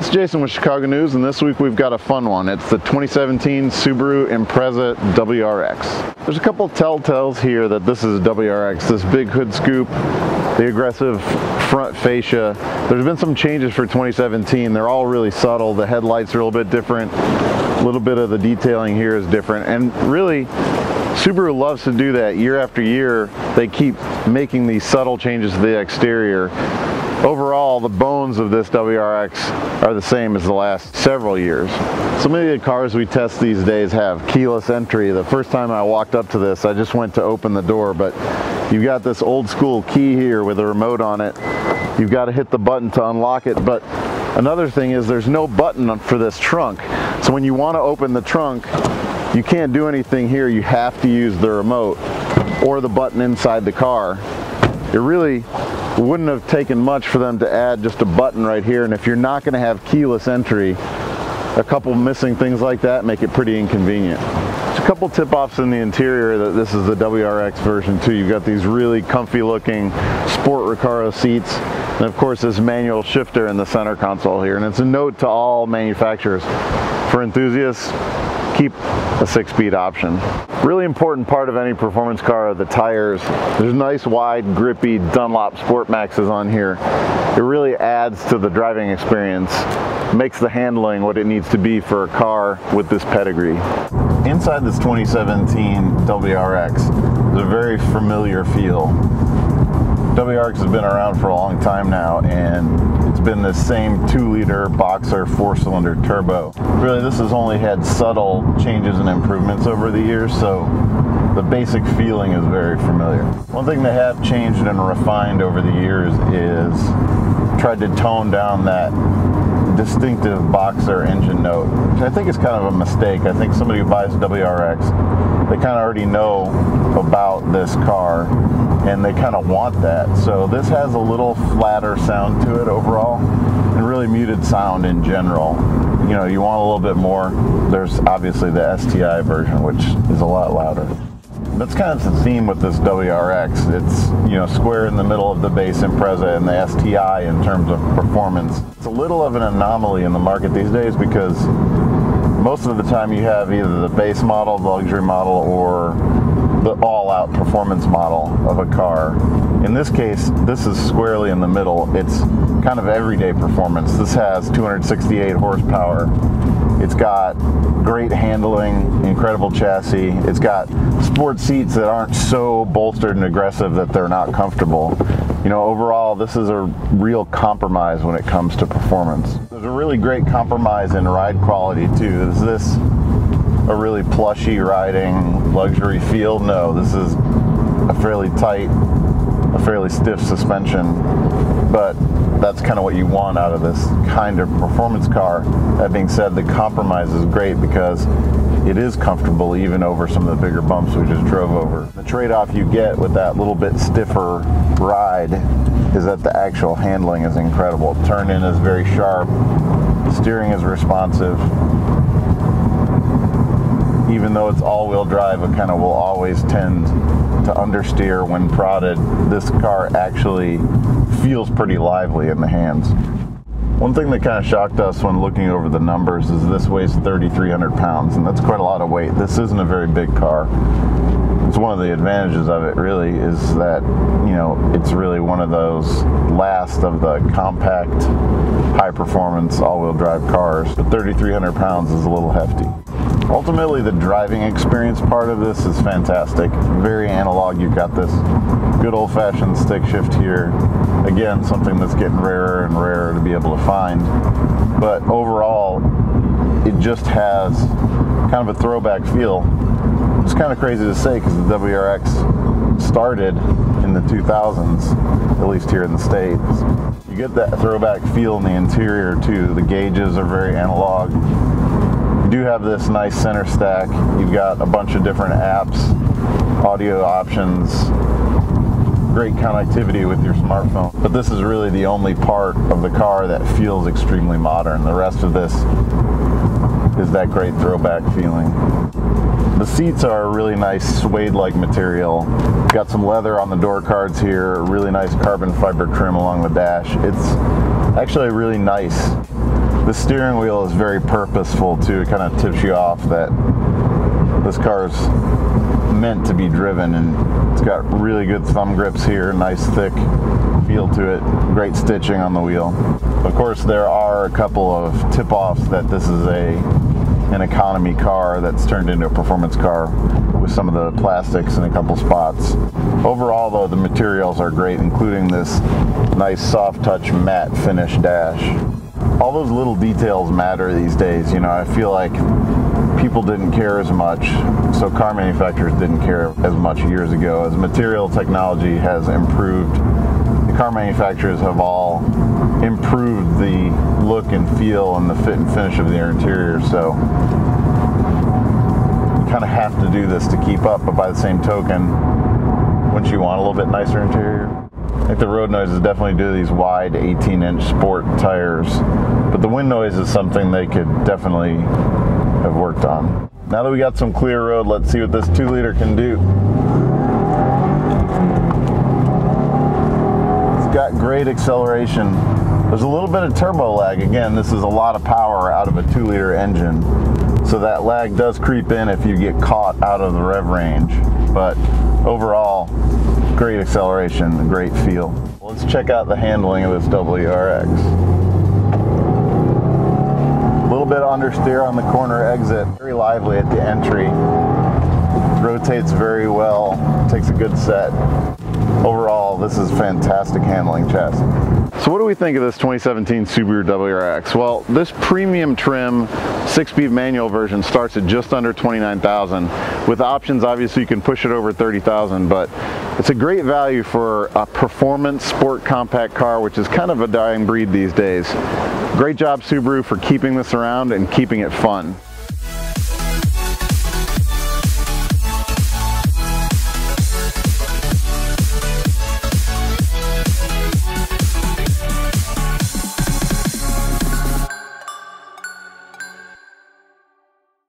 It's Jason with Chicago News, and this week we've got a fun one. It's the 2017 Subaru Impreza WRX. There's a couple telltales here that this is a WRX. This big hood scoop, the aggressive front fascia. There's been some changes for 2017. They're all really subtle. The headlights are a little bit different. A little bit of the detailing here is different. And really, Subaru loves to do that year after year. They keep making these subtle changes to the exterior. Overall, the bones of this WRX are the same as the last several years. So many of the cars we test these days have keyless entry. The first time I walked up to this, I just went to open the door, but you've got this old school key here with a remote on it. You've got to hit the button to unlock it, but another thing is there's no button for this trunk. So when you want to open the trunk, you can't do anything here. You have to use the remote or the button inside the car. It really wouldn't have taken much for them to add just a button right here, and if you're not going to have keyless entry, a couple missing things like that make it pretty inconvenient. There's a couple tip-offs in the interior that this is the WRX version 2. You've got these really comfy looking sport Recaro seats, and of course this manual shifter in the center console here, and it's a note to all manufacturers. For enthusiasts, keep a 6-speed option. Really important part of any performance car are the tires. There's nice wide grippy Dunlop Sport Maxes on here. It really adds to the driving experience, makes the handling what it needs to be for a car with this pedigree. Inside this 2017 WRX, there's a very familiar feel. WRX has been around for a long time now, and it's been the same 2-liter boxer 4-cylinder turbo. Really, this has only had subtle changes and improvements over the years, so the basic feeling is very familiar. One thing they have changed and refined over the years is tried to tone down that distinctive boxer engine note, which I think is kind of a mistake. I think somebody who buys a WRX, they kind of already know about this car and they kind of want that. So this has a little flatter sound to it overall and really muted sound in general. You know, you want a little bit more. There's obviously the STi version, which is a lot louder. That's kind of the theme with this WRX. It's, you know, square in the middle of the base Impreza and the STi in terms of performance. It's a little of an anomaly in the market these days because most of the time you have either the base model, the luxury model, or the all-out performance model of a car. In this case, this is squarely in the middle. It's kind of everyday performance. This has 268 horsepower. It's got great handling, incredible chassis. It's got sport seats that aren't so bolstered and aggressive that they're not comfortable. You know, overall, this is a real compromise when it comes to performance. There's a really great compromise in ride quality too. Is this a really plushy riding luxury feel? No, this is a fairly tight, a fairly stiff suspension, but that's kind of what you want out of this kind of performance car. That being said, the compromise is great because it is comfortable even over some of the bigger bumps we just drove over. The trade-off you get with that little bit stiffer ride is that the actual handling is incredible. Turn-in is very sharp, steering is responsive. Even though it's all-wheel drive, it kind of will always tend to understeer when prodded. This car actually feels pretty lively in the hands. One thing that kind of shocked us when looking over the numbers is this weighs 3,300 pounds, and that's quite a lot of weight. This isn't a very big car. It's one of the advantages of it, really, is that, you know, it's really one of those last of the compact, high-performance, all-wheel drive cars. But 3,300 pounds is a little hefty. Ultimately, the driving experience part of this is fantastic. Very analog. You've got this good old-fashioned stick shift here. Again, something that's getting rarer and rarer to be able to find. But overall, it just has kind of a throwback feel. It's kind of crazy to say because the WRX started in the 2000s, at least here in the States. You get that throwback feel in the interior too. The gauges are very analog. You do have this nice center stack. You've got a bunch of different apps, audio options, great connectivity with your smartphone. But this is really the only part of the car that feels extremely modern. The rest of this is that great throwback feeling. The seats are a really nice suede-like material. Got some leather on the door cards here, a really nice carbon fiber trim along the dash. It's actually really nice. The steering wheel is very purposeful too. It kind of tips you off that this car is meant to be driven, and it's got really good thumb grips here, nice thick feel to it, great stitching on the wheel. Of course, there are a couple of tip-offs that this is an economy car that's turned into a performance car with some of the plastics in a couple spots. Overall though, the materials are great, including this nice soft touch matte finish dash. All those little details matter these days. You know, I feel like people didn't care as much, so car manufacturers didn't care as much years ago. As material technology has improved, the car manufacturers have all improved the look and feel and the fit and finish of their interior, so you kind of have to do this to keep up, but by the same token, wouldn't you want a little bit nicer interior? I think the road noise is definitely due to these wide 18-inch sport tires, but the wind noise is something they could definitely have worked on. Now that we got some clear road, let's see what this 2-liter can do. It's got great acceleration. There's a little bit of turbo lag. Again, this is a lot of power out of a 2-liter engine, so that lag does creep in if you get caught out of the rev range, but overall, great acceleration, great feel. Let's check out the handling of this WRX. A little bit of understeer on the corner exit, very lively at the entry, rotates very well, takes a good set. Overall, this is fantastic handling chassis. So what do we think of this 2017 Subaru WRX? Well, this premium trim 6-speed manual version starts at just under $29,000. With options, obviously you can push it over $30,000, but it's a great value for a performance sport compact car, which is kind of a dying breed these days. Great job, Subaru, for keeping this around and keeping it fun.